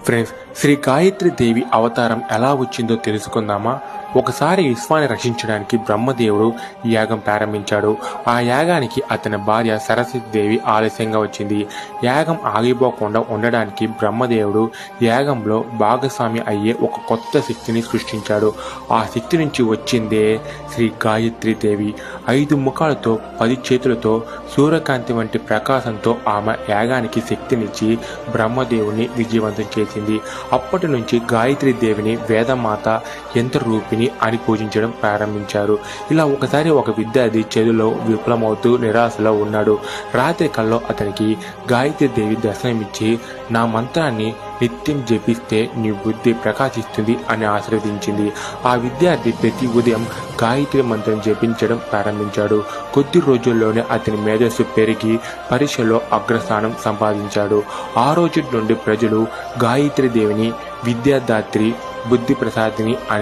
Friends, Shri Gayatri దేవి అవతారం ఎలా వచ్చిందో తెలుసుకుందామా? ఒకసారి విశ్వాన్ని రక్షించడానికి బ్రహ్మదేవుడు యాగం ప్రారంభించాడు. ఆ యాగానికి అతని భార్య సరస్వతీదేవి ఆలస్యంగా వచ్చింది. యాగం ఆగిపోకుండా ఉండడానికి బ్రహ్మదేవుడు యాగంలో భాగస్వామి అయ్యే ఒక కొత్త శక్తిని సృష్టించాడు. ఆ శక్తి నుంచి వచ్చిందే శ్రీ గాయత్రి దేవి. 5 ముఖాలతో 10 చేతులతో సూర్యకాంతి వంటి ప్రకాశంతో ఆమె యాగానికి శక్తినిచ్చి బ్రహ్మదేవుని విజయవంతం చేసింది. అప్పటి నుంచి గాయత్రి దేవిని వేదమాత, యంత్రరూపిణి అని పూజించడం ప్రారంభించారు. ఇలా ఒకసారి ఒక విద్యార్థి చదువులో విఫలమవుతూ నిరాశలో ఉన్నాడు. రాత్రి కల్లో అతనికి గాయత్రి దేవి దర్శనమిచ్చి, నా మంత్రాన్ని నిత్యం జపిస్తే నీ బుద్ధి ప్రకాశిస్తుంది అని ఆశీర్వదించింది. ఆ విద్యార్థి ప్రతి ఉదయం గాయత్రి మంత్రం జపించడం ప్రారంభించాడు. కొద్ది రోజుల్లోనే అతని మేధస్సు పెరిగి పరీక్షలో అగ్రస్థానం సంపాదించాడు. ఆ రోజు నుండి ప్రజలు గాయత్రి దేవిని విద్యాదాత్రి, బుద్ధి ప్రసాదిని అని